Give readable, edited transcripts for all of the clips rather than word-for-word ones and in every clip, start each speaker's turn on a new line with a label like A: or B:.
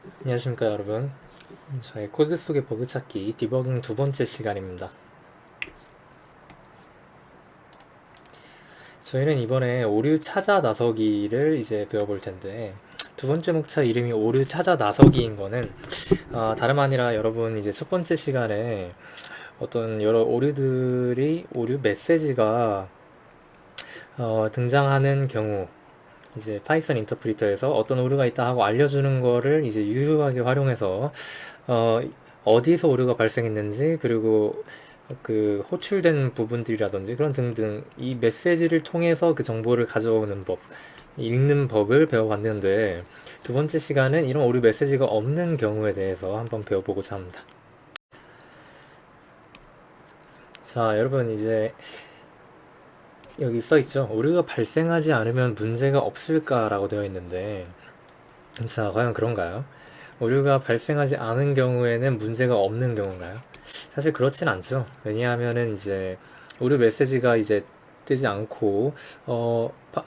A: 안녕하십니까 여러분. 저의 코드 속의 버그 찾기 디버깅 두 번째 시간입니다. 저희는 이번에 오류 찾아 나서기를 이제 배워볼 텐데, 두 번째 목차 이름이 오류 찾아 나서기인 거는 다름 아니라 여러분 이제 첫 번째 시간에 어떤 여러 오류 메시지가 등장하는 경우, 이제 파이썬 인터프리터에서 어떤 오류가 있다 하고 알려주는 거를 이제 유효하게 활용해서 어, 어디서 오류가 발생했는지, 그리고 그 호출된 부분들이라든지 그런 등등 이 메시지를 통해서 그 정보를 가져오는 법, 읽는 법을 배워봤는데, 두 번째 시간은 이런 오류 메시지가 없는 경우에 대해서 한번 배워보고자 합니다. 자, 여러분 이제 여기 써 있죠. 오류가 발생하지 않으면 문제가 없을까라고 되어 있는데, 자, 과연 그런가요? 오류가 발생하지 않은 경우에는 문제가 없는 경우인가요? 사실 그렇진 않죠. 왜냐하면은 이제 오류 메시지가 이제 뜨지 않고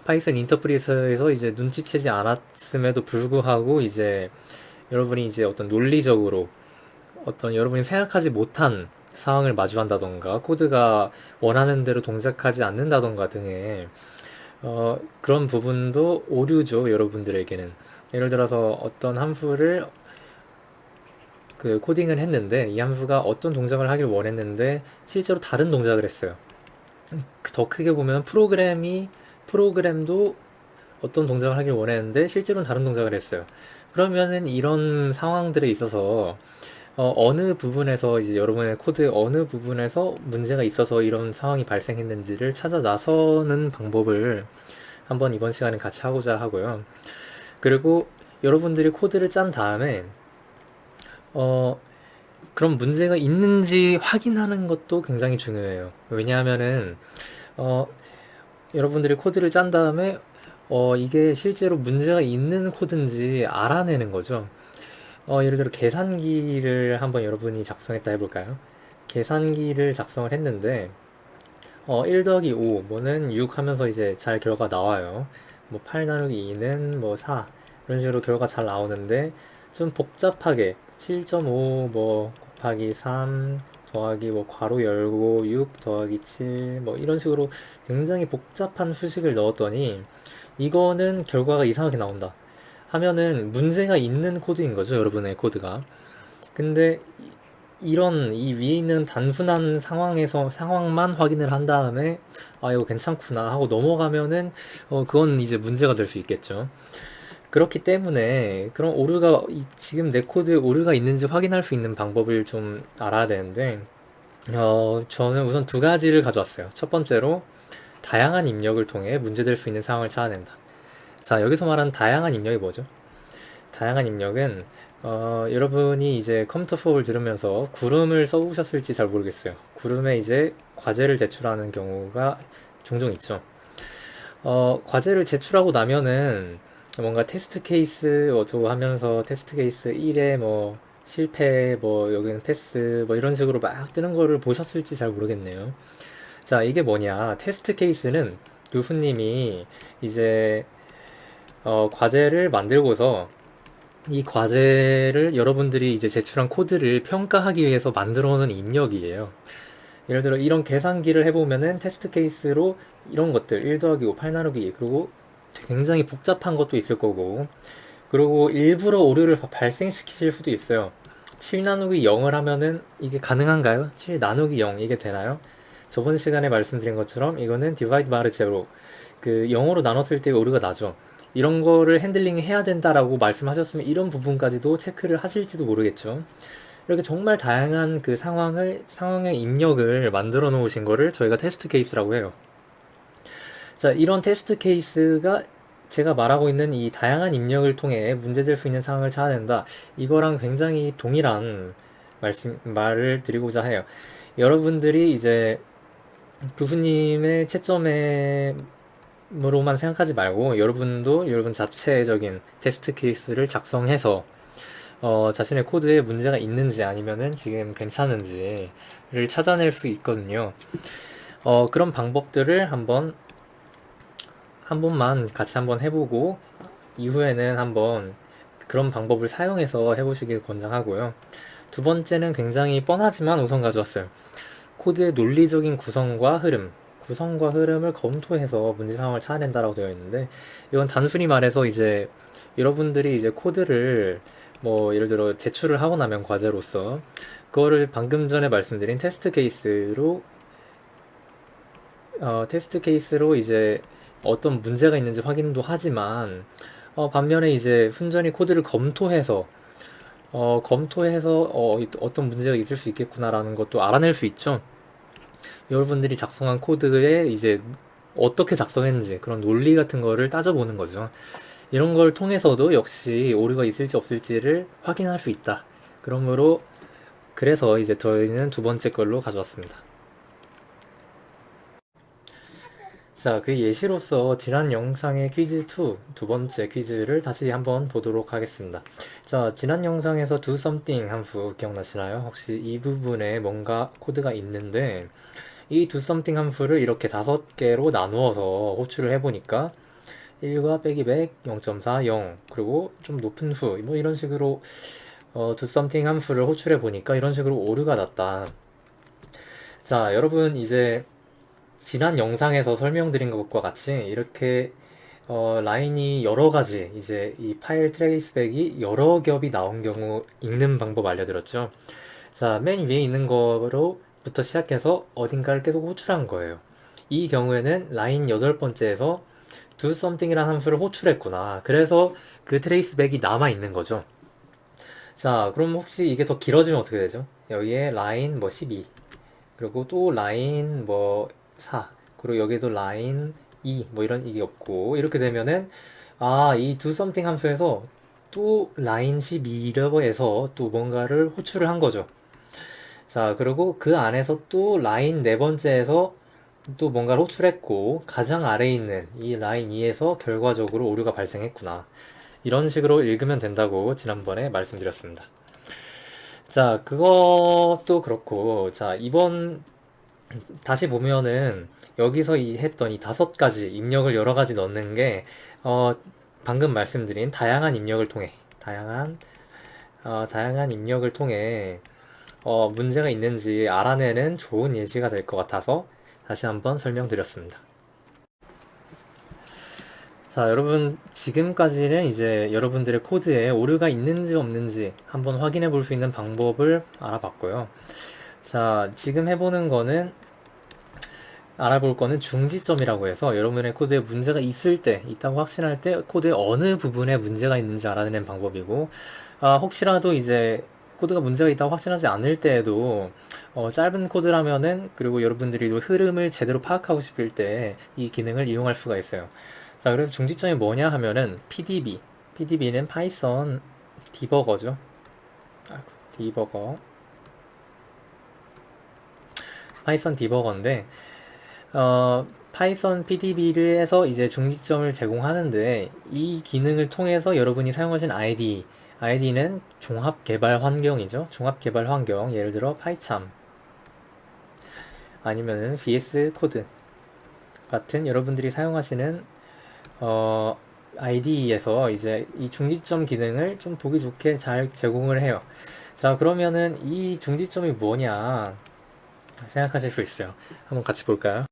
A: 파이썬 인터프리터에서 이제 눈치채지 않았음에도 불구하고 이제 여러분이 이제 어떤 논리적으로 어떤 여러분이 생각하지 못한 상황을 마주한다던가, 코드가 원하는 대로 동작하지 않는다던가 등의 그런 부분도 오류죠, 여러분들에게는. 예를 들어서 어떤 함수를 그 코딩을 했는데, 이 함수가 어떤 동작을 하길 원했는데 실제로 다른 동작을 했어요. 더 크게 보면 프로그램도 어떤 동작을 하길 원했는데 실제로는 다른 동작을 했어요. 그러면은 이런 상황들에 있어서 어느 부분에서 이제 여러분의 코드 어느 부분에서 문제가 있어서 이런 상황이 발생했는지를 찾아 나서는 방법을 한번 이번 시간에 같이 하고자 하고요. 그리고 여러분들이 코드를 짠 다음에 어, 그런 문제가 있는지 확인하는 것도 굉장히 중요해요. 왜냐하면은 어, 여러분들이 코드를 짠 다음에 이게 실제로 문제가 있는 코드인지 알아내는 거죠. 예를 들어 계산기를 한번 여러분이 작성했다 해볼까요? 계산기를 작성을 했는데 1 더하기 5 뭐는 6 하면서 이제 잘 결과가 나와요. 뭐 8 나누기 2는 뭐 4 이런 식으로 결과가 잘 나오는데, 좀 복잡하게 7.5 뭐 곱하기 3 더하기 뭐 괄호 열고 6 더하기 7 뭐 이런 식으로 굉장히 복잡한 수식을 넣었더니 이거는 결과가 이상하게 나온다 하면은 문제가 있는 코드인 거죠, 여러분의 코드가. 근데 이런 이 위에 있는 단순한 상황만 확인을 한 다음에 이거 괜찮구나 하고 넘어가면은 그건 이제 문제가 될 수 있겠죠. 그렇기 때문에 그런 오류가 지금 내 코드에 오류가 있는지 확인할 수 있는 방법을 좀 알아야 되는데, 저는 우선 두 가지를 가져왔어요. 첫 번째로 다양한 입력을 통해 문제될 수 있는 상황을 찾아낸다. 자, 여기서 말하는 다양한 입력이 뭐죠? 다양한 입력은 여러분이 이제 컴퓨터 수업을 들으면서 구름을 써보셨을지 잘 모르겠어요. 구름에 이제 과제를 제출하는 경우가 종종 있죠. 과제를 제출하고 나면은 뭔가 테스트 케이스 어쩌고 하면서 테스트 케이스 1에 뭐 실패, 뭐 여기는 패스, 뭐 이런 식으로 막 뜨는 거를 보셨을지 잘 모르겠네요. 자, 이게 뭐냐? 테스트 케이스는 교수님이 이제 과제를 만들고서 이 과제를 여러분들이 이제 제출한 코드를 평가하기 위해서 만들어 놓은 입력이에요. 예를 들어 이런 계산기를 해보면은 테스트 케이스로 이런 것들 1 더하기 5, 8 나누기 2, 그리고 굉장히 복잡한 것도 있을 거고, 그리고 일부러 오류를 발생시키실 수도 있어요. 7 나누기 0을 하면은 이게 가능한가요? 7 나누기 0 이게 되나요? 저번 시간에 말씀드린 것처럼 이거는 divide by zero, 그 0으로 나눴을 때 오류가 나죠. 이런 거를 핸들링 해야 된다라고 말씀하셨으면 이런 부분까지도 체크를 하실지도 모르겠죠. 이렇게 정말 다양한 그 상황의 입력을 만들어 놓으신 거를 저희가 테스트 케이스라고 해요. 자, 이런 테스트 케이스가 제가 말하고 있는 이 다양한 입력을 통해 문제될 수 있는 상황을 찾아낸다. 이거랑 굉장히 동일한 말을 드리고자 해요. 여러분들이 이제 교수님의 채점으로만 생각하지 말고 여러분도 여러분 자체적인 테스트 케이스를 작성해서 자신의 코드에 문제가 있는지 아니면은 지금 괜찮은지를 찾아낼 수 있거든요. 그런 방법들을 한 번만 같이 한번 해보고 이후에는 한번 그런 방법을 사용해서 해보시길 권장하고요. 두 번째는 굉장히 뻔하지만 우선 가져왔어요. 코드의 논리적인 구성과 흐름을 검토해서 문제 상황을 찾아낸다라고 되어 있는데, 이건 단순히 말해서 이제 여러분들이 이제 코드를 뭐 예를 들어 제출을 하고 나면 과제로서 그거를 방금 전에 말씀드린 테스트 케이스로 이제 어떤 문제가 있는지 확인도 하지만, 반면에 이제 순전히 코드를 검토해서 어떤 문제가 있을 수 있겠구나라는 것도 알아낼 수 있죠. 여러분들이 작성한 코드에 이제 어떻게 작성했는지 그런 논리 같은 거를 따져보는 거죠. 이런 걸 통해서도 역시 오류가 있을지 없을지를 확인할 수 있다. 그래서 이제 저희는 두 번째 걸로 가져왔습니다. 자, 그 예시로서 지난 영상의 퀴즈 2, 두 번째 퀴즈를 다시 한번 보도록 하겠습니다. 자, 지난 영상에서 do something 함수 기억나시나요? 혹시 이 부분에 뭔가 코드가 있는데, 이 do something 함수를 이렇게 5개로 나누어서 호출을 해보니까 1과 빼기 100, 0.4, 0, 그리고 좀 높은 수, 뭐 이런 식으로 do something 함수를 호출해 보니까 이런 식으로 오류가 났다. 자, 여러분 이제 지난 영상에서 설명드린 것과 같이 이렇게 라인이 여러 가지, 이제 이 파일 트레이스백이 여러 겹이 나온 경우 읽는 방법 알려드렸죠. 자, 맨 위에 있는 거로부터 시작해서 어딘가를 계속 호출한 거예요. 이 경우에는 라인 8번째에서 do something이라는 함수를 호출했구나. 그래서 그 트레이스백이 남아있는 거죠. 자, 그럼 혹시 이게 더 길어지면 어떻게 되죠? 여기에 라인 뭐 12, 그리고 또 라인 뭐 4, 그리고 여기도 라인 2, 뭐 이런 이게 없고, 이렇게 되면은 이 do something 함수에서 또 라인 12라고 해서 또 뭔가를 호출을 한 거죠. 자, 그리고 그 안에서 또 라인 4번째에서 또 뭔가를 호출했고, 가장 아래에 있는 이 라인 2에서 결과적으로 오류가 발생했구나. 이런 식으로 읽으면 된다고 지난번에 말씀드렸습니다. 자, 그것도 그렇고, 자, 다시 보면은 여기서 했던 이 5가지 입력을 여러 가지 넣는 게 방금 말씀드린 다양한 입력을 통해 문제가 있는지 알아내는 좋은 예시가 될 것 같아서 다시 한번 설명드렸습니다. 자, 여러분 지금까지는 이제 여러분들의 코드에 오류가 있는지 없는지 한번 확인해 볼 수 있는 방법을 알아봤고요. 자, 지금 알아볼 거는 중지점이라고 해서 여러분의 코드에 문제가 있다고 확신할 때 코드의 어느 부분에 문제가 있는지 알아내는 방법이고, 혹시라도 이제 코드가 문제가 있다고 확신하지 않을 때에도 짧은 코드라면은, 그리고 여러분들이 흐름을 제대로 파악하고 싶을 때 이 기능을 이용할 수가 있어요. 자, 그래서 중지점이 뭐냐 하면은 PDB는 파이썬 디버거죠. 파이썬 디버거인데, 파이썬 PDB를 해서 이제 중지점을 제공하는데, 이 기능을 통해서 여러분이 사용하신 ID는 종합개발 환경이죠. 종합개발 환경, 예를 들어 파이참 아니면은 VS 코드 같은 여러분들이 사용하시는 IDE에서 이제 이 중지점 기능을 좀 보기 좋게 잘 제공을 해요. 자, 그러면은 이 중지점이 뭐냐 생각하실 수 있어요. 한번 같이 볼까요?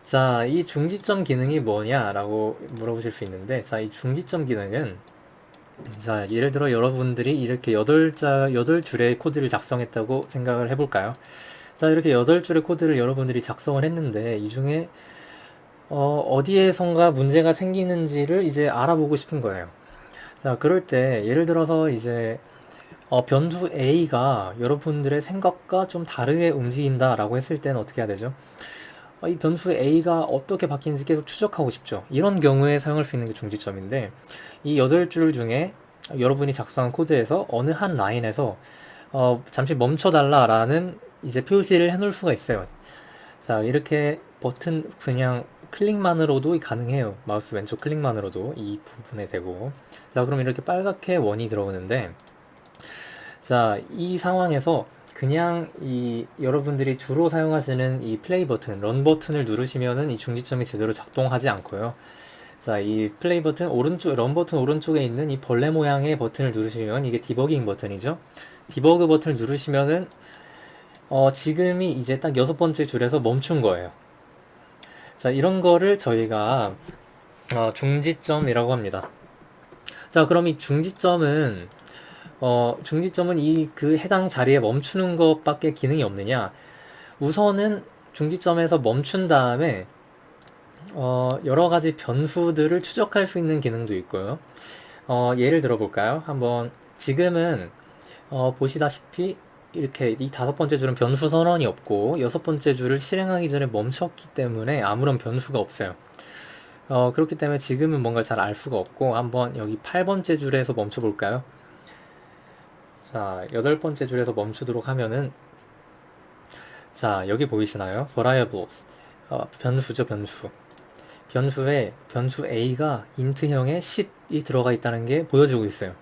A: 자, 이 중지점 기능이 뭐냐라고 물어보실 수 있는데, 자, 이 중지점 기능은, 자, 예를 들어 여러분들이 이렇게 8줄의 코드를 작성했다고 생각을 해볼까요? 자, 이렇게 8줄의 코드를 여러분들이 작성을 했는데, 이 중에 어디에선가 문제가 생기는지를 이제 알아보고 싶은 거예요. 자, 그럴 때 예를 들어서 이제 변수 A가 여러분들의 생각과 좀 다르게 움직인다 라고 했을 때는 어떻게 해야 되죠? 이 변수 A가 어떻게 바뀌는지 계속 추적하고 싶죠. 이런 경우에 사용할 수 있는 게 중지점인데, 이 8줄 중에 여러분이 작성한 코드에서 어느 한 라인에서 잠시 멈춰달라 라는 이제 표시를 해 놓을 수가 있어요. 자, 이렇게 버튼 그냥 클릭만으로도 가능해요. 마우스 왼쪽 클릭만으로도 이 부분에 대고. 자, 그럼 이렇게 빨갛게 원이 들어오는데, 자, 이 상황에서 그냥 여러분들이 주로 사용하시는 이 플레이 버튼, 런 버튼을 누르시면은 이 중지점이 제대로 작동하지 않고요. 자, 이 플레이 버튼 오른쪽, 런 버튼 오른쪽에 있는 이 벌레 모양의 버튼을 누르시면 이게 디버깅 버튼이죠. 디버그 버튼을 누르시면은 지금이 이제 딱 6번째 줄에서 멈춘 거예요. 자, 이런 거를 저희가 중지점이라고 합니다. 자, 그럼 이 중지점은 이 그 해당 자리에 멈추는 것밖에 기능이 없느냐? 우선은 중지점에서 멈춘 다음에 여러 가지 변수들을 추적할 수 있는 기능도 있고요. 예를 들어 볼까요? 한번 지금은 보시다시피 이렇게 이 5번째 줄은 변수 선언이 없고 6번째 줄을 실행하기 전에 멈췄기 때문에 아무런 변수가 없어요. 그렇기 때문에 지금은 뭔가 잘 알 수가 없고 한번 여기 8번째 줄에서 멈춰 볼까요? 자, 8번째 줄에서 멈추도록 하면은 자, 여기 보이시나요? variables 변수죠, 변수. 변수에 변수 a가 int형의 10이 들어가 있다는 게 보여지고 있어요.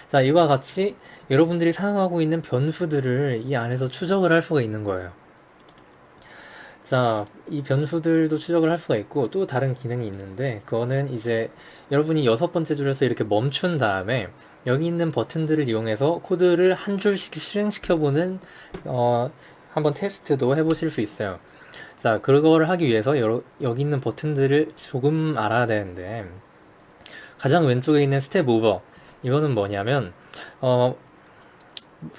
A: 자, 이와 같이 여러분들이 사용하고 있는 변수들을 이 안에서 추적을 할 수가 있는 거예요. 자, 이 변수들도 추적을 할 수가 있고 또 다른 기능이 있는데 그거는 이제 여러분이 6번째 줄에서 이렇게 멈춘 다음에 여기 있는 버튼들을 이용해서 코드를 한 줄씩 실행시켜보는 한번 테스트도 해보실 수 있어요. 자, 그거를 하기 위해서 여기 있는 버튼들을 조금 알아야 되는데 가장 왼쪽에 있는 스텝 오버 이거는 뭐냐면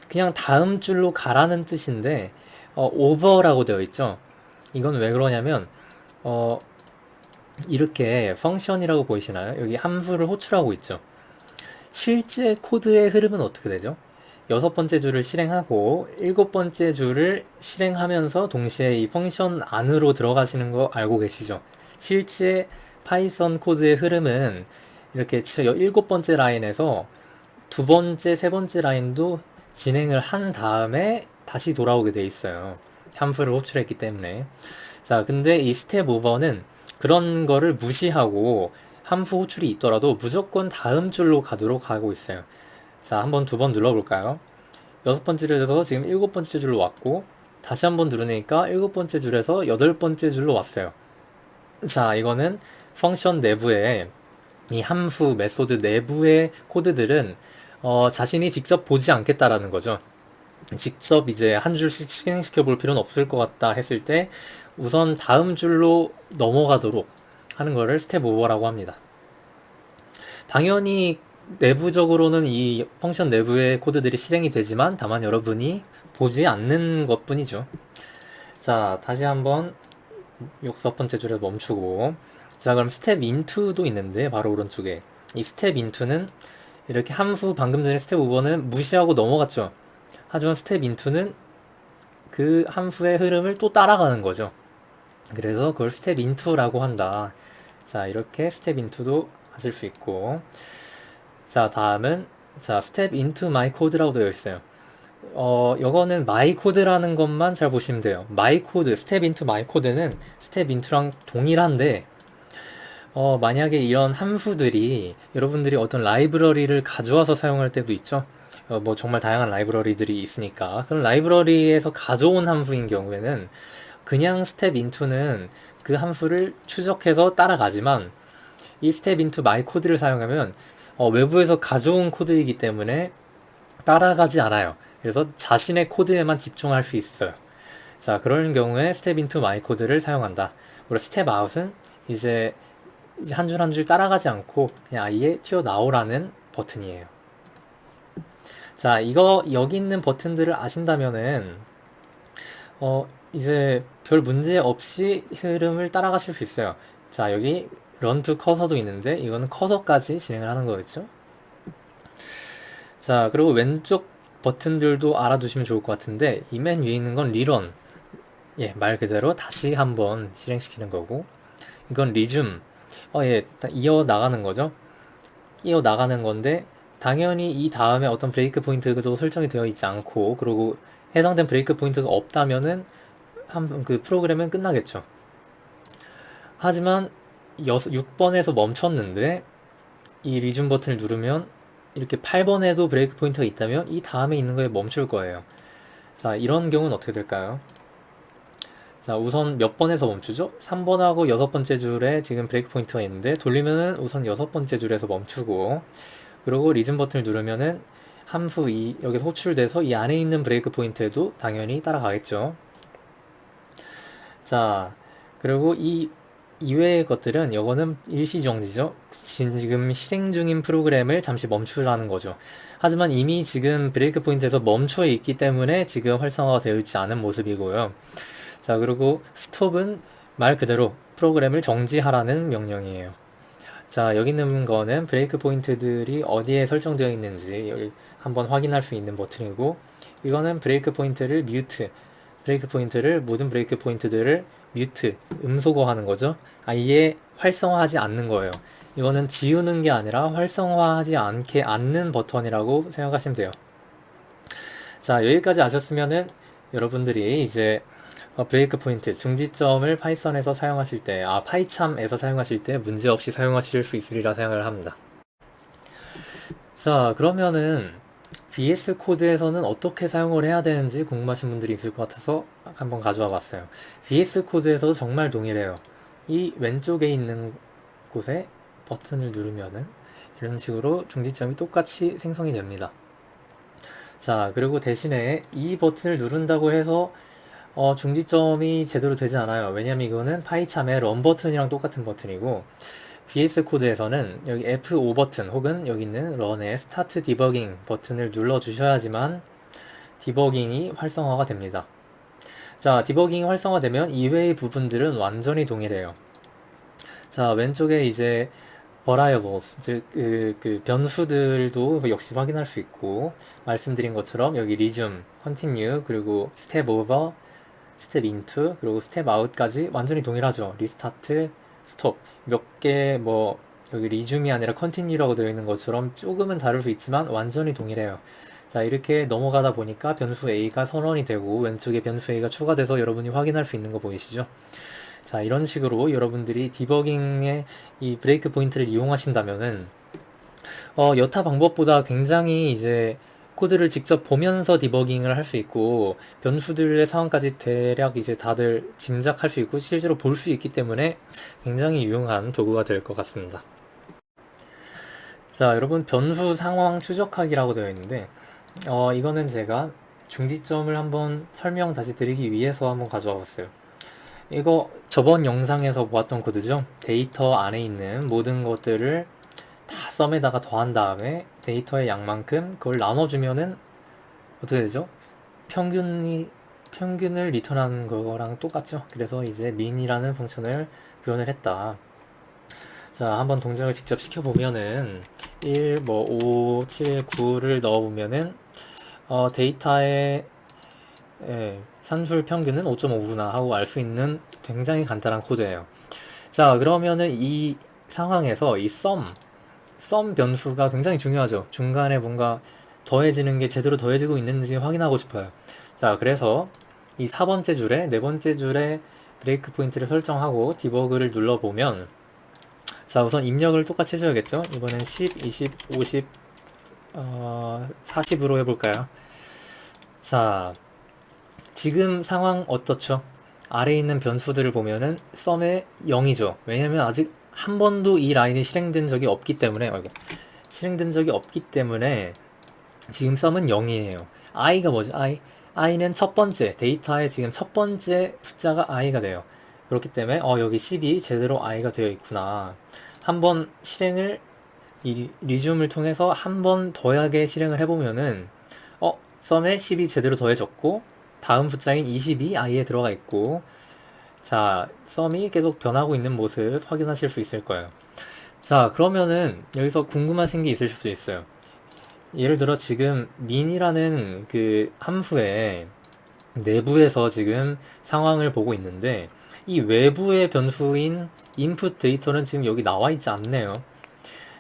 A: 그냥 다음 줄로 가라는 뜻인데 오버라고 되어 있죠. 이건 왜 그러냐면 이렇게 펑션이라고 보이시나요? 여기 함수를 호출하고 있죠. 실제 코드의 흐름은 어떻게 되죠? 6번째 줄을 실행하고 7번째 줄을 실행하면서 동시에 이 펑션 안으로 들어가시는 거 알고 계시죠? 실제 파이썬 코드의 흐름은 이렇게 7번째 라인에서 2번째, 3번째 라인도 진행을 한 다음에 다시 돌아오게 돼 있어요. 함수를 호출했기 때문에. 자, 근데 이 스텝 오버는 그런 거를 무시하고 함수 호출이 있더라도 무조건 다음 줄로 가도록 하고 있어요. 자, 한번 2번 눌러볼까요? 6번째 줄에서 지금 7번째 줄로 왔고 다시 한번 누르니까 7번째 줄에서 8번째 줄로 왔어요. 자, 이거는 펑션 내부에 이 함수 메소드 내부의 코드들은 자신이 직접 보지 않겠다라는 거죠. 직접 이제 한 줄씩 실행시켜 볼 필요는 없을 것 같다 했을 때 우선 다음 줄로 넘어가도록 하는 거를 스텝 오버라고 합니다. 당연히 내부적으로는 이 펑션 내부의 코드들이 실행이 되지만 다만 여러분이 보지 않는 것 뿐이죠. 자, 다시 한번 6번째 줄에 멈추고 자, 그럼 스텝 인투도 있는데 바로 오른쪽에 이 스텝 인투는 이렇게 함수 방금 전에 스텝 5번은 무시하고 넘어갔죠. 하지만 스텝 인투는 그 함수의 흐름을 또 따라가는 거죠. 그래서 그걸 스텝 인투라고 한다. 자, 이렇게 스텝 인투도 하실 수 있고 자, 다음은 자, 스텝 인투 마이 코드라고 되어 있어요. 이거는 마이 코드라는 것만 잘 보시면 돼요. 마이 코드, 스텝 인투 마이 코드는 스텝 인투랑 동일한데 만약에 이런 함수들이 여러분들이 어떤 라이브러리를 가져와서 사용할 때도 있죠. 뭐 정말 다양한 라이브러리들이 있으니까 그런 라이브러리에서 가져온 함수인 경우에는 그냥 스텝 인투는 그 함수를 추적해서 따라가지만 이 스텝 인투 마이 코드를 사용하면 외부에서 가져온 코드이기 때문에 따라가지 않아요. 그래서 자신의 코드에만 집중할 수 있어요. 자, 그런 경우에 스텝 인투 마이 코드를 사용한다. 그리고 스텝 아웃은 이제 한 줄 한 줄 따라가지 않고 그냥 아예 튀어나오라는 버튼이에요. 자, 이거 여기 있는 버튼들을 아신다면은 이제 별 문제 없이 흐름을 따라가실 수 있어요. 자, 여기 run to cursor도 있는데 이거는 커서까지 진행을 하는 거겠죠. 자, 그리고 왼쪽 버튼들도 알아두시면 좋을 것 같은데 이 맨 위에 있는 건 rerun, 예, 말 그대로 다시 한번 실행시키는 거고 이건 resume, 예, 이어 나가는 거죠. 이어 나가는 건데 당연히 이 다음에 어떤 브레이크 포인트도 설정이 되어 있지 않고 그리고 해당된 브레이크 포인트가 없다면은 그 프로그램은 끝나겠죠. 하지만 6번에서 멈췄는데 이 리즘 버튼을 누르면 이렇게 8번에도 브레이크 포인트가 있다면 이 다음에 있는 거에 멈출 거예요. 자, 이런 경우는 어떻게 될까요? 자, 우선 몇 번에서 멈추죠? 3번하고 6번째 줄에 지금 브레이크 포인트가 있는데 돌리면은 우선 6번째 줄에서 멈추고, 그리고 리즘 버튼을 누르면은 함수 여기서 호출돼서 이 안에 있는 브레이크 포인트에도 당연히 따라가겠죠. 자, 그리고 이 이외의 것들은 이거는 일시정지죠. 지금 실행 중인 프로그램을 잠시 멈추라는 거죠. 하지만 이미 지금 브레이크 포인트에서 멈춰 있기 때문에 지금 활성화가 되어 있지 않은 모습이고요. 자, 그리고 스톱은 말 그대로 프로그램을 정지하라는 명령이에요. 자, 여기 있는 거는 브레이크 포인트들이 어디에 설정되어 있는지 한번 확인할 수 있는 버튼이고, 이거는 브레이크 포인트를 뮤트, 모든 브레이크 포인트들을 뮤트, 음소거하는 거죠. 아예 활성화하지 않는 거예요. 이거는 지우는 게 아니라 활성화하지 않는 버튼이라고 생각하시면 돼요. 자, 여기까지 아셨으면은 여러분들이 이제 브레이크 포인트, 중지점을 파이썬에서 사용하실 때, 파이참에서 사용하실 때 문제없이 사용하실 수 있으리라 생각을 합니다. 자, 그러면은 VS 코드에서는 어떻게 사용을 해야 되는지 궁금하신 분들이 있을 것 같아서 한번 가져와 봤어요. VS 코드에서도 정말 동일해요. 이 왼쪽에 있는 곳에 버튼을 누르면은 이런 식으로 중지점이 똑같이 생성이 됩니다. 자, 그리고 대신에 이 버튼을 누른다고 해서 중지점이 제대로 되지 않아요. 왜냐면 이거는 파이참의 런 버튼이랑 똑같은 버튼이고, VS 코드에서는 여기 F5 버튼 혹은 여기 있는 런의 스타트 디버깅 버튼을 눌러 주셔야지만 디버깅이 활성화가 됩니다. 자, 디버깅이 활성화되면 이외의 부분들은 완전히 동일해요. 자, 왼쪽에 이제 variables, 즉 그 변수들도 역시 확인할 수 있고, 말씀드린 것처럼 여기 resume, continue, 그리고 step over, step into, 그리고 step out까지 완전히 동일하죠. 리스타트, 스톱, 몇 개 여기 resume이 아니라 continue라고 되어 있는 것처럼 조금은 다를 수 있지만 완전히 동일해요. 자, 이렇게 넘어가다 보니까 변수 A가 선언이 되고 왼쪽에 변수 A가 추가돼서 여러분이 확인할 수 있는 거 보이시죠? 자, 이런 식으로 여러분들이 디버깅의 이 브레이크 포인트를 이용하신다면은 여타 방법보다 굉장히 이제 코드를 직접 보면서 디버깅을 할 수 있고, 변수들의 상황까지 대략 이제 다들 짐작할 수 있고 실제로 볼 수 있기 때문에 굉장히 유용한 도구가 될 것 같습니다. 자, 여러분, 변수 상황 추적하기라고 되어 있는데 이거는 제가 중지점을 한번 설명 다시 드리기 위해서 한번 가져와 봤어요. 이거 저번 영상에서 보았던 코드죠. 데이터 안에 있는 모든 것들을 다 썸에다가 더한 다음에 데이터의 양만큼 그걸 나눠주면은 어떻게 되죠? 평균을 리턴하는 거랑 똑같죠. 그래서 이제 min이라는 펑션을 구현을 했다. 자, 한번 동작을 직접 시켜보면은 1, 5, 7, 9를 넣어보면은 데이터의 산술 평균은 5.5구나 하고 알 수 있는 굉장히 간단한 코드예요. 자, 그러면은 이 상황에서 이 썸 변수가 굉장히 중요하죠. 중간에 뭔가 더해지는 게 제대로 더해지고 있는지 확인하고 싶어요. 자, 그래서 이 4번째 줄에 4번째 줄에 브레이크 포인트를 설정하고 디버그를 눌러보면, 자, 우선 입력을 똑같이 해줘야겠죠. 이번엔 10, 20, 50, 40으로 해볼까요? 자, 지금 상황 어떻죠? 아래에 있는 변수들을 보면은 썸에 0이죠. 왜냐면 아직 한 번도 이 라인이 실행된 적이 없기 때문에, 지금 썸은 0이에요. i가 뭐죠? i는 첫 번째, 데이터의 지금 첫 번째 숫자가 i가 돼요. 그렇기 때문에 여기 10이 제대로 i가 되어 있구나. 한번 실행을 이 리즘을 통해서 한 번 더하게 실행을 해보면은 썸에 10이 제대로 더해졌고 다음 숫자인 20이 i에 들어가 있고, 자, 썸이 계속 변하고 있는 모습 확인하실 수 있을 거예요. 자, 그러면은 여기서 궁금하신 게 있을 수도 있어요. 예를 들어 지금 min이라는 그 함수의 내부에서 지금 상황을 보고 있는데 이 외부의 변수인 input 데이터는 지금 여기 나와 있지 않네요.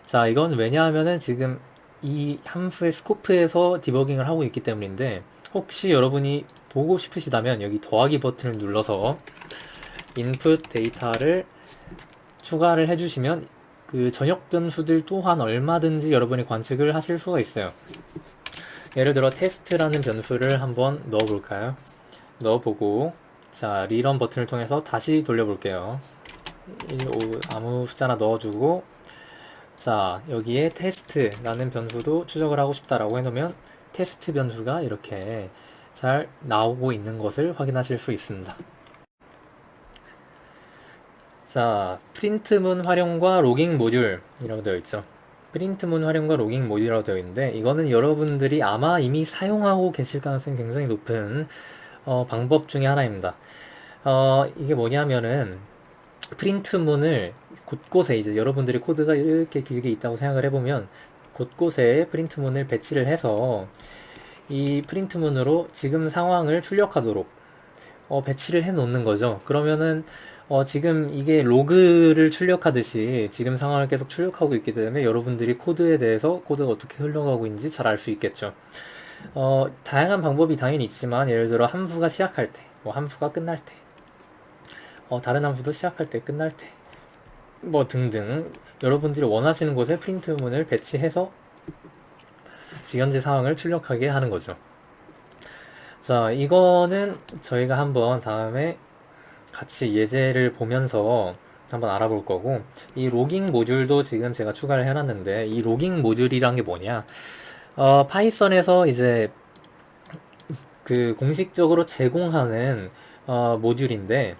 A: 자, 이건 왜냐하면은 지금 이 함수의 스코프에서 디버깅을 하고 있기 때문인데, 혹시 여러분이 보고 싶으시다면 여기 더하기 버튼을 눌러서 input 데이터를 추가를 해주시면 그 전역 변수들 또한 얼마든지 여러분이 관측을 하실 수가 있어요. 예를 들어 테스트라는 변수를 한번 넣어볼까요? 넣어보고 자, 리런 버튼을 통해서 다시 돌려볼게요. 1, 5 아무 숫자나 넣어주고, 자, 여기에 테스트라는 변수도 추적을 하고 싶다라고 해놓으면 테스트 변수가 이렇게 잘 나오고 있는 것을 확인하실 수 있습니다. 자, 프린트문 활용과 로깅 모듈이라고 되어 있죠. 프린트문 활용과 로깅 모듈이라고 되어 있는데, 이거는 여러분들이 아마 이미 사용하고 계실 가능성이 굉장히 높은 방법 중에 하나입니다. 이게 뭐냐면은 프린트문을 곳곳에 이제 여러분들이 코드가 이렇게 길게 있다고 생각을 해보면 곳곳에 프린트문을 배치를 해서 이 프린트문으로 지금 상황을 출력하도록 배치를 해 놓는 거죠. 그러면은 지금 이게 로그를 출력하듯이 지금 상황을 계속 출력하고 있기 때문에 여러분들이 코드에 대해서 코드가 어떻게 흘러가고 있는지 잘 알 수 있겠죠. 다양한 방법이 당연히 있지만 예를 들어 함수가 시작할 때, 뭐 함수가 끝날 때, 다른 함수도 시작할 때, 끝날 때, 뭐 등등 여러분들이 원하시는 곳에 프린트문을 배치해서 지금 현재 상황을 출력하게 하는 거죠. 자, 이거는 저희가 한번 다음에 같이 예제를 보면서 한번 알아볼 거고, 이 로깅 모듈도 지금 제가 추가를 해놨는데, 이 로깅 모듈이란 게 뭐냐? 파이썬에서 이제 그 공식적으로 제공하는 모듈인데,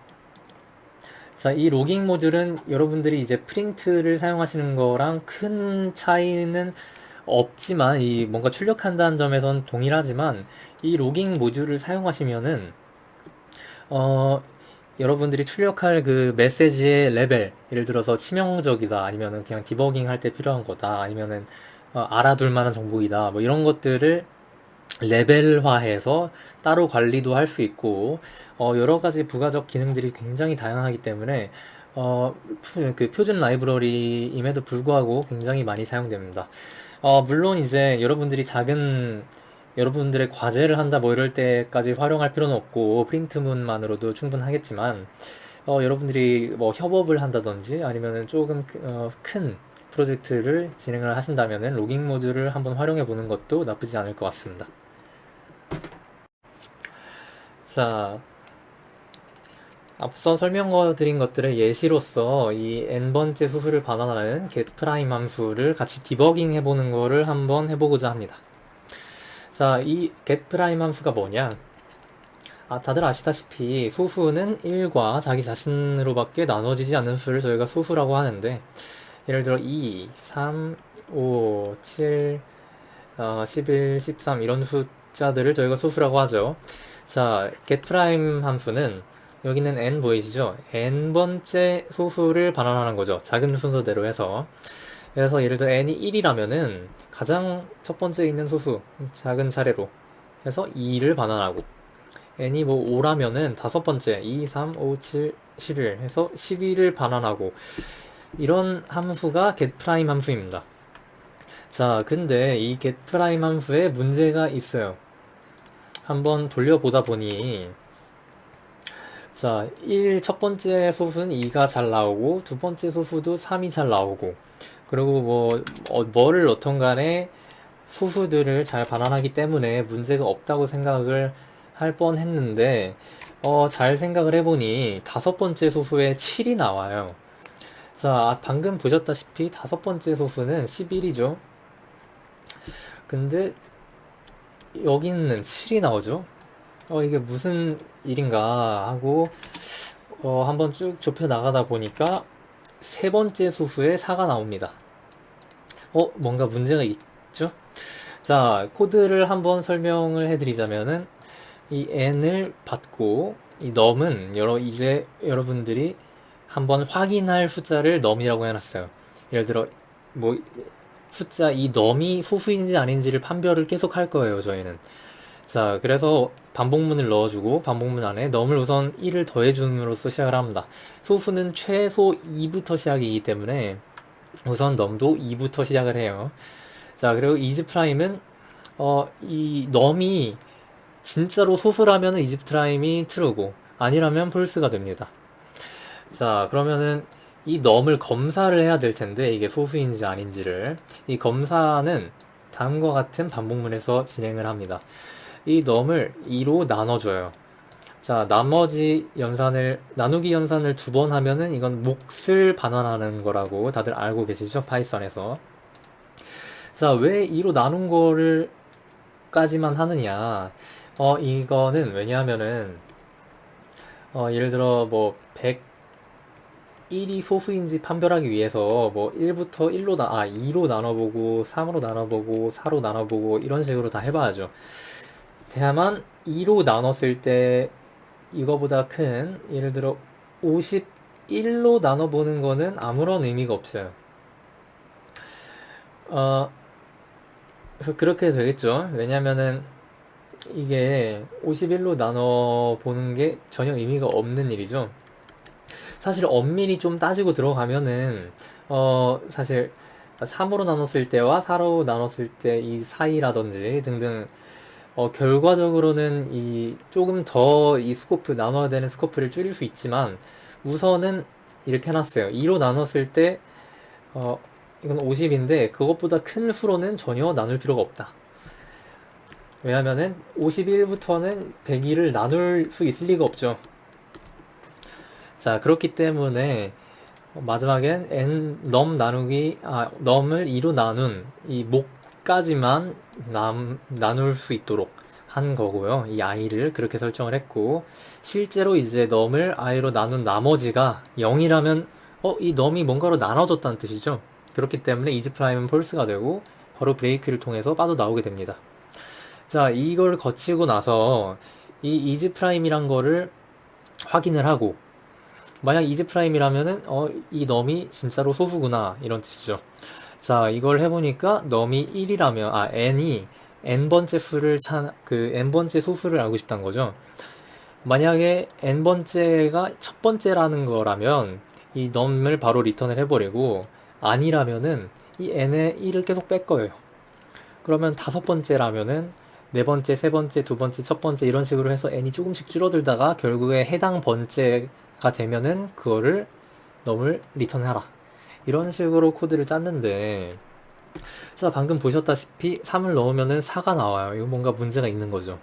A: 자, 이 로깅 모듈은 여러분들이 이제 프린트를 사용하시는 거랑 큰 차이는 없지만, 이 뭔가 출력한다는 점에선 동일하지만, 이 로깅 모듈을 사용하시면은, 여러분들이 출력할 그 메시지의 레벨, 예를 들어서 치명적이다, 아니면은 그냥 디버깅 할 때 필요한 거다, 아니면은 알아둘 만한 정보이다, 뭐 이런 것들을 레벨화해서 따로 관리도 할 수 있고, 여러 가지 부가적 기능들이 굉장히 다양하기 때문에, 그 표준 라이브러리임에도 불구하고 굉장히 많이 사용됩니다. 물론 이제 여러분들의 과제를 한다 뭐 이럴 때까지 활용할 필요는 없고, 프린트문만으로도 충분하겠지만, 여러분들이 뭐 협업을 한다든지 아니면은 조금 큰 프로젝트를 진행을 하신다면은 로깅 모듈을 한번 활용해 보는 것도 나쁘지 않을 것 같습니다. 자, 앞서 설명드린 것들의 예시로서 이 n번째 수수를 반환하는 getPrime 함수를 같이 디버깅 해보는 거를 한번 해보고자 합니다. 자, 이 getPrime 함수가 뭐냐? 다들 아시다시피 소수는 1과 자기 자신으로밖에 나눠지지 않는 수를 저희가 소수라고 하는데, 예를 들어 2, 3, 5, 7, 11, 13 이런 숫자들을 저희가 소수라고 하죠. 자, getPrime 함수는 여기는 n 보이시죠? n번째 소수를 반환하는 거죠. 작은 순서대로 해서. 그래서 예를 들어 n이 1이라면은 가장 첫 번째 있는 소수 작은 차례로 해서 2를 반환하고, n이 뭐 5라면은 다섯 번째 2, 3, 5, 7, 11 해서 12를 반환하고, 이런 함수가 getPrime 함수입니다. 자, 근데 이 getPrime 함수에 문제가 있어요. 한번 돌려보다 보니, 자, 1 첫 번째 소수는 2가 잘 나오고, 두 번째 소수도 3이 잘 나오고, 그리고 뭐를 넣던 간에 소수들을 잘 반환하기 때문에 문제가 없다고 생각을 할 뻔 했는데, 잘 생각을 해보니 다섯 번째 소수에 7이 나와요. 자, 방금 보셨다시피 다섯 번째 소수는 11이죠. 근데 여기는 7이 나오죠. 이게 무슨 일인가 하고 한번 쭉 좁혀 나가다 보니까 세 번째 소수에 4가 나옵니다. 뭔가 문제가 있죠? 자, 코드를 한번 설명을 해드리자면은, 이 n을 받고 이 num은 이제 여러분들이 한번 확인할 숫자를 num이라고 해놨어요. 예를 들어 뭐 숫자 이 num이 소수인지 아닌지를 판별을 계속 할 거예요, 저희는. 자, 그래서 반복문을 넣어주고 반복문 안에 num을 우선 1을 더해줌으로써 시작을 합니다. 소수는 최소 2부터 시작이기 때문에 우선 num도 2부터 시작을 해요. 자, 그리고 isPrime은 이 num이 진짜로 소수라면 isPrime이 true고 아니라면 false가 됩니다. 자, 그러면은 이 num을 검사를 해야 될 텐데, 이게 소수인지 아닌지를. 이 검사는 다음과 같은 반복문에서 진행을 합니다. 이 num을 2로 나눠줘요. 자, 나머지 연산을, 나누기 연산을 두 번 하면은 이건 몫을 반환하는 거라고 다들 알고 계시죠? 파이썬에서. 자, 왜 2로 나눈 거를 까지만 하느냐? 이거는 왜냐하면은, 예를 들어 뭐 101이 소수인지 판별하기 위해서 뭐 1부터 2로 나눠보고 3으로 나눠보고 4로 나눠보고 이런 식으로 다 해봐야죠. 다만 2로 나눴을 때 이거보다 큰 예를 들어 51로 나눠보는 거는 아무런 의미가 없어요. 어, 그래서 그렇게 되겠죠. 왜냐면은 이게 51로 나눠보는 게 전혀 의미가 없는 일이죠. 사실 엄밀히 좀 따지고 들어가면은 사실 3으로 나눴을 때와 4로 나눴을 때 이 사이라든지 등등 결과적으로는 이 조금 더 이 스코프 나눠야 되는 스코프를 줄일 수 있지만 우선은 이렇게 해놨어요. 2로 나눴을 때 어, 이건 50인데 그것보다 큰 수로는 전혀 나눌 필요가 없다. 왜냐면은 51부터는 101을 나눌 수 있을 리가 없죠. 자, 그렇기 때문에 마지막엔 넘 나누기 넘을 2로 나눈 이 목까지만 나눌 수 있도록 한 거고요. 이 i를 그렇게 설정을 했고 실제로 이제 넘을 i로 나눈 나머지가 0이라면 이 넘이 뭔가로 나눠졌다는 뜻이죠. 그렇기 때문에 이즈 프라임은 폴스가 되고 바로 브레이크를 통해서 빠져나오게 됩니다. 자, 이걸 거치고 나서 이 이즈 프라임이란 거를 확인을 하고 만약 이즈 프라임이라면은 이 넘이 진짜로 소수구나 이런 뜻이죠. 자, 이걸 해보니까 넘이 1이라면 n이 n번째 수를 n번째 소수를 알고 싶다는 거죠. 만약에 n번째가 첫 번째라는 거라면 이 넘을 바로 리턴을 해버리고 아니라면은 이 n에 1을 계속 뺄 거예요. 그러면 다섯 번째라면은 네 번째, 세 번째, 두 번째, 첫 번째 이런 식으로 해서 n이 조금씩 줄어들다가 결국에 해당 번째가 되면은 그거를 넘을 리턴하라. 이런 식으로 코드를 짰는데 자, 방금 보셨다시피 3을 넣으면은 4가 나와요. 이거 뭔가 문제가 있는 거죠.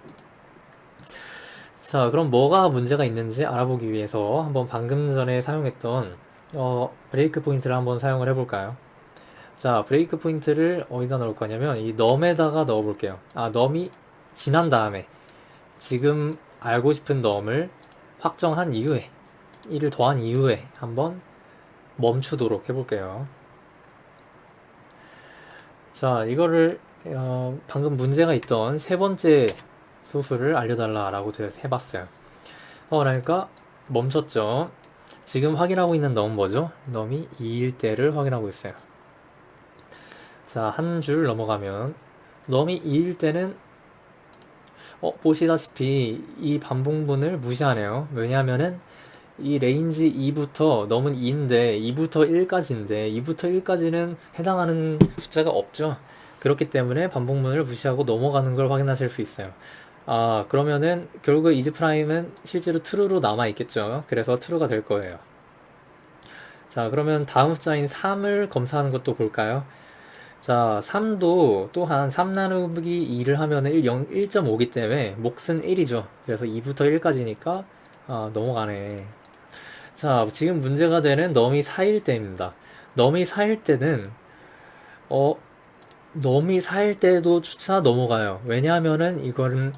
A: 자, 그럼 뭐가 문제가 있는지 알아보기 위해서 한번 방금 전에 사용했던 브레이크 포인트를 한번 사용을 해볼까요? 자, 브레이크 포인트를 어디다 넣을 거냐면 이 넘에다가 넣어 볼게요. 넘이 지난 다음에 지금 알고 싶은 넘을 확정한 이후에 1을 더한 이후에 한번 멈추도록 해볼게요. 자, 이거를 방금 문제가 있던 세 번째 수수를 알려달라라고 해봤어요. 그러니까 멈췄죠. 지금 확인하고 있는 넘은 뭐죠? 넘이 2일 때를 확인하고 있어요. 자, 한 줄 넘어가면 넘이 2일 때는 보시다시피 이 반복문을 무시하네요. 왜냐하면은 이 레인지 2부터 넘은 2인데 2부터 1까지인데 2부터 1까지는 해당하는 숫자가 없죠. 그렇기 때문에 반복문을 무시하고 넘어가는 걸 확인하실 수 있어요. 그러면은 결국 이즈 프라임은 실제로 true로 남아 있겠죠. 그래서 true가 될 거예요. 자, 그러면 다음 숫자인 3을 검사하는 것도 볼까요? 자, 3도 또한 3 나누기 2를 하면은 1.5기 때문에 몫은 1이죠. 그래서 2부터 1까지니까 넘어가네. 자, 지금 문제가 되는 넘이 4일 때입니다. 넘이 4일 때는 넘이 4일 때도 조차 넘어가요. 왜냐하면은 이거는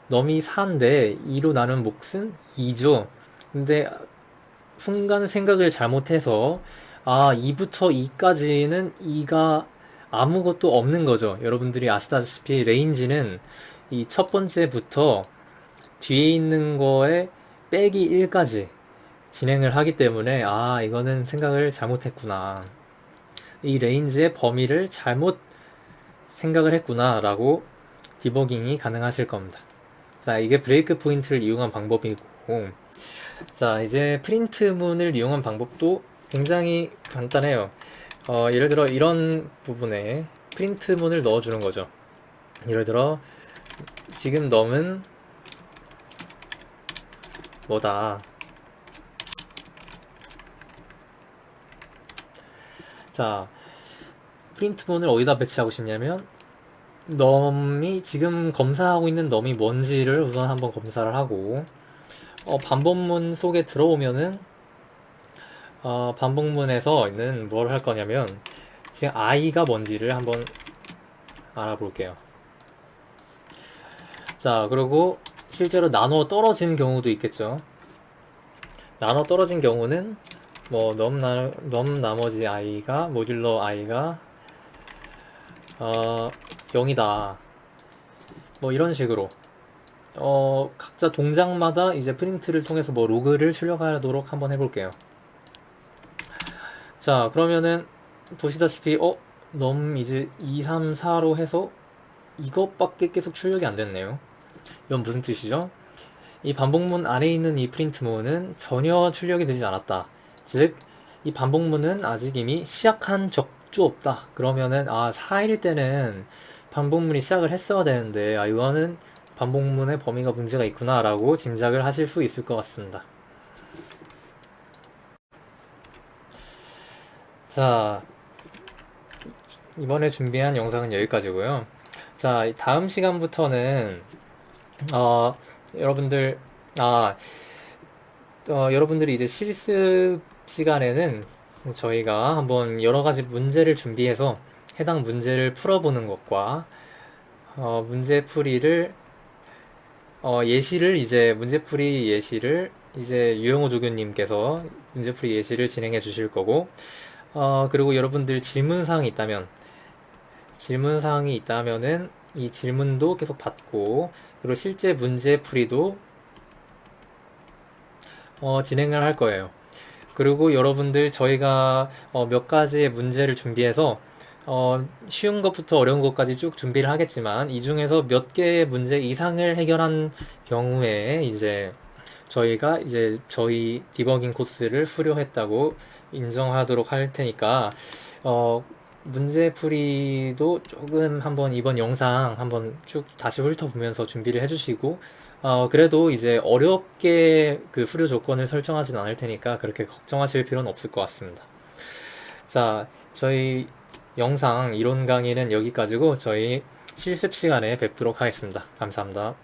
A: 넘이 4인데 2로 나눈 몫은 2죠. 근데 순간 생각을 잘못해서 2부터 2까지는 2가 아무것도 없는 거죠. 여러분들이 아시다시피 레인지는 이 첫 번째부터 뒤에 있는 거에 빼기 1까지 진행을 하기 때문에 이거는 생각을 잘못했구나. 이 레인지의 범위를 잘못 생각을 했구나 라고 디버깅이 가능하실 겁니다. 자, 이게 브레이크 포인트를 이용한 방법이고 자, 이제 프린트문을 이용한 방법도 굉장히 간단해요. 예를 들어 이런 부분에 프린트문을 넣어주는 거죠. 예를 들어 지금 넘은 뭐다. 자, 프린트문을 어디다 배치하고 싶냐면 넘이 지금 검사하고 있는 넘이 뭔지를 우선 한번 검사를 하고 반복문 속에 들어오면은 반복문에서는 뭘 할 거냐면 지금 i가 뭔지를 한번 알아볼게요. 자, 그리고 실제로 나눠 떨어진 경우도 있겠죠. 나눠 떨어진 경우는 뭐 넘 나머지 i가 모듈러 i가 0이다. 뭐 이런 식으로 각자 동작마다 이제 프린트를 통해서 뭐 로그를 출력하도록 한번 해볼게요. 자, 그러면은 보시다시피 넘 이제 2, 3, 4로 해서 이것밖에 계속 출력이 안 됐네요. 이건 무슨 뜻이죠? 이 반복문 아래에 있는 이 프린트문은 전혀 출력이 되지 않았다. 즉, 이 반복문은 아직 이미 시작한 적도 없다. 그러면은 4일 때는 반복문이 시작을 했어야 되는데 이거는 반복문의 범위가 문제가 있구나 라고 짐작을 하실 수 있을 것 같습니다. 자, 이번에 준비한 영상은 여기까지고요. 자, 다음 시간부터는 여러분들 여러분들이 이제 실습 시간에는 저희가 한번 여러 가지 문제를 준비해서 해당 문제를 풀어보는 것과 문제풀이를 예시를 이제 문제풀이 예시를 이제 유영호 조교님께서 문제풀이 예시를 진행해 주실 거고 그리고 여러분들 질문사항이 있다면은 이 질문도 계속 받고 그리고 실제 문제풀이도 진행을 할 거예요. 그리고 여러분들 저희가 몇 가지의 문제를 준비해서 쉬운 것부터 어려운 것까지 쭉 준비를 하겠지만 이 중에서 몇 개의 문제 이상을 해결한 경우에 이제 저희가 이제 저희 디버깅 코스를 수료했다고 인정하도록 할 테니까 문제풀이도 조금 한번 이번 영상 한번 쭉 다시 훑어보면서 준비를 해주시고 그래도 이제 어렵게 그 수료 조건을 설정하진 않을 테니까 그렇게 걱정하실 필요는 없을 것 같습니다. 자, 저희 영상 이론 강의는 여기까지고 저희 실습 시간에 뵙도록 하겠습니다. 감사합니다.